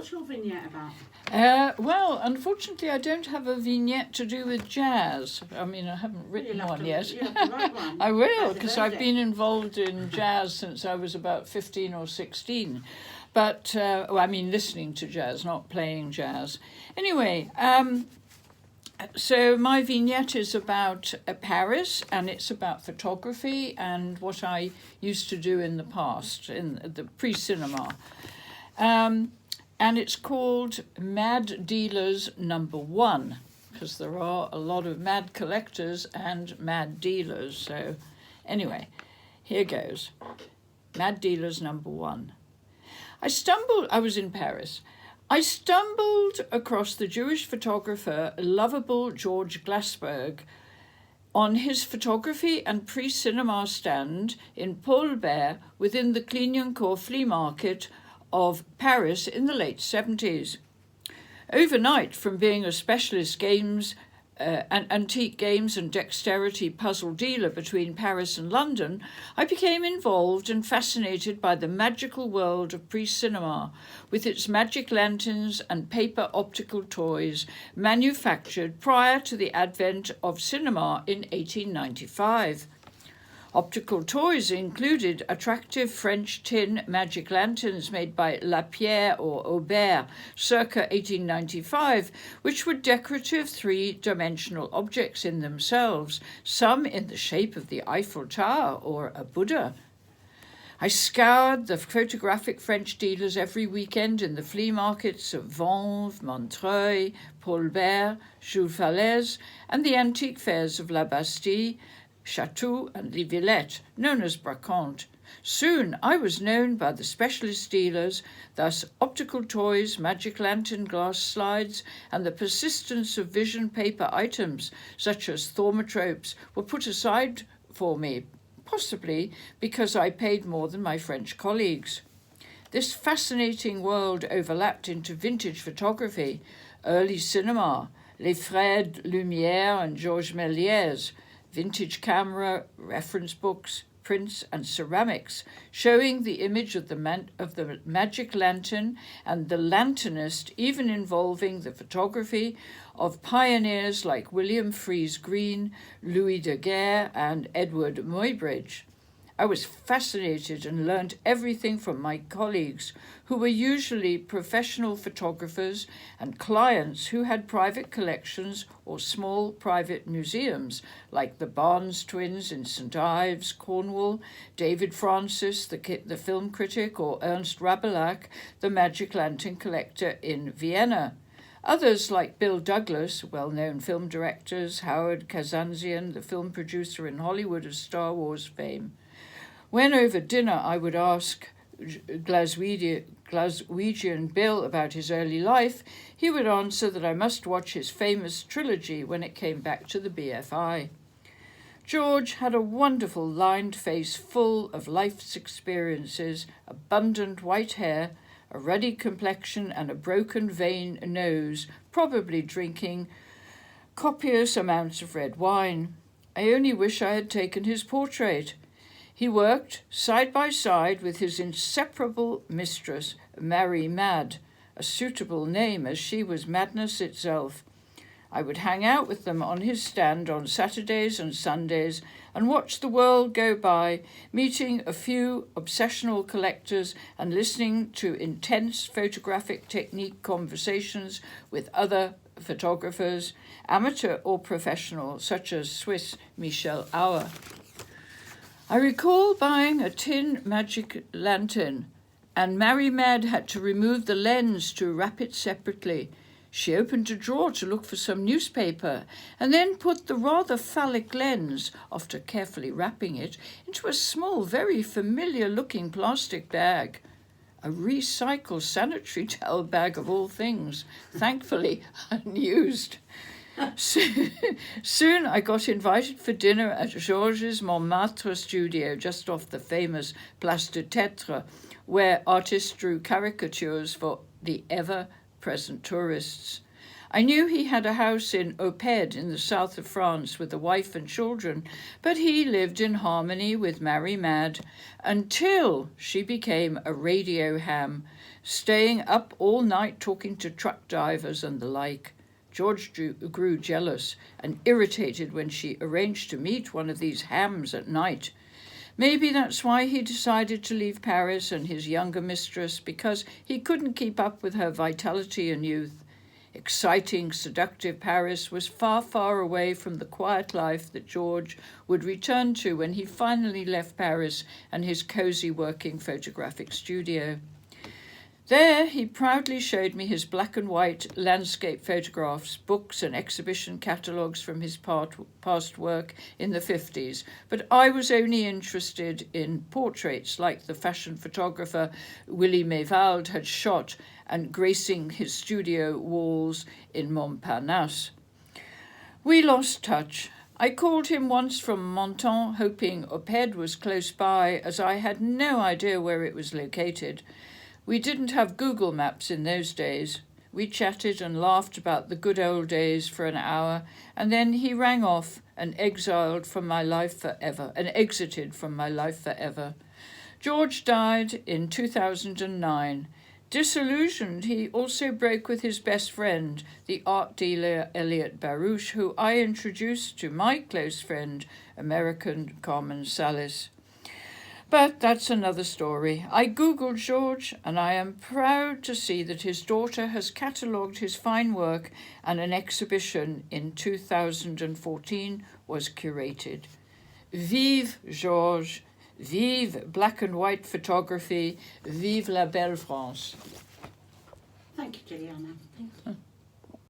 What's your vignette about? Well, unfortunately, I don't have a vignette to do with jazz. I mean, I haven't written one yet. You have to write one. I will, because I've been involved in jazz since I was about 15 or 16. But, well, I mean, listening to jazz, not playing jazz. Anyway, so my vignette is about Paris, and it's about photography and what I used to do in the past, in the pre-cinema. And it's called Mad Dealers Number 1, because there are a lot of mad collectors and mad dealers. So anyway, here goes. Mad Dealers Number 1. I was in Paris. I stumbled across the Jewish photographer, lovable George Glassberg, on his photography and pre-cinema stand in Paul Bert within the Clignancourt flea market of Paris in the late 70s. Overnight, from being a specialist games and antique games and dexterity puzzle dealer between Paris and London, I became involved and fascinated by the magical world of pre-cinema, with its magic lanterns and paper optical toys manufactured prior to the advent of cinema in 1895. Optical toys included attractive French tin magic lanterns made by Lapierre or Aubert circa 1895, which were decorative three-dimensional objects in themselves, some in the shape of the Eiffel Tower or a Buddha. I scoured the photographic French dealers every weekend in the flea markets of Vanves, Montreuil, Paul Bert, Jules Falaise, and the antique fairs of La Bastille, Chateau and Les Villettes, known as Bracante. Soon I was known by the specialist dealers, thus optical toys, magic lantern glass slides, and the persistence of vision paper items, such as thaumatropes, were put aside for me, possibly because I paid more than my French colleagues. This fascinating world overlapped into vintage photography, early cinema, Les Frères Lumière and Georges Méliès, vintage camera, reference books, prints and ceramics, showing the image of the magic lantern and the lanternist, even involving the photography of pioneers like William Fries Green, Louis Daguerre and Edward Muybridge. I was fascinated and learnt everything from my colleagues, who were usually professional photographers and clients who had private collections or small private museums, like the Barnes twins in St Ives, Cornwall, David Francis, the film critic, or Ernst Rabelais, the magic lantern collector in Vienna. Others, like Bill Douglas, well-known film directors, Howard Kazanzian, the film producer in Hollywood of Star Wars fame. When over dinner I would ask Glaswegian Bill about his early life, he would answer that I must watch his famous trilogy when it came back to the BFI. George had a wonderful lined face full of life's experiences, abundant white hair, a ruddy complexion and a broken vein nose, probably drinking copious amounts of red wine. I only wish I had taken his portrait. He worked side by side with his inseparable mistress, Mary Mad, a suitable name as she was madness itself. I would hang out with them on his stand on Saturdays and Sundays and watch the world go by, meeting a few obsessional collectors and listening to intense photographic technique conversations with other photographers, amateur or professional, such as Swiss Michel Auer. I recall buying a tin magic lantern, and Mary Mad had to remove the lens to wrap it separately. She opened a drawer to look for some newspaper, and then put the rather phallic lens, after carefully wrapping it, into a small, very familiar-looking plastic bag. A recycled sanitary towel bag of all things, thankfully unused. Soon I got invited for dinner at Georges' Montmartre studio, just off the famous Place de Théâtre, where artists drew caricatures for the ever-present tourists. I knew he had a house in Opède in the south of France with a wife and children, but he lived in harmony with Mary Mad until she became a radio ham, staying up all night talking to truck drivers and the like. George grew jealous and irritated when she arranged to meet one of these hams at night. Maybe that's why he decided to leave Paris and his younger mistress, because he couldn't keep up with her vitality and youth. Exciting, seductive Paris was far, far away from the quiet life that George would return to when he finally left Paris and his cosy working photographic studio. There he proudly showed me his black and white landscape photographs, books and exhibition catalogues from his past work in the 50s, but I was only interested in portraits like the fashion photographer Willy Mewald had shot and gracing his studio walls in Montparnasse. We lost touch. I called him once from Menton, hoping Oppède was close by, as I had no idea where it was located. We didn't have Google Maps in those days. We chatted and laughed about the good old days for an hour, and then he rang off and exited from my life forever. George died in 2009. Disillusioned, he also broke with his best friend, the art dealer Elliot Baruch, who I introduced to my close friend, American Carmen Salas. But that's another story. I googled George, and I am proud to see that his daughter has catalogued his fine work, and an exhibition in 2014 was curated. Vive Georges, vive black and white photography, vive la belle France. Thank you, Jilliana. Thank you.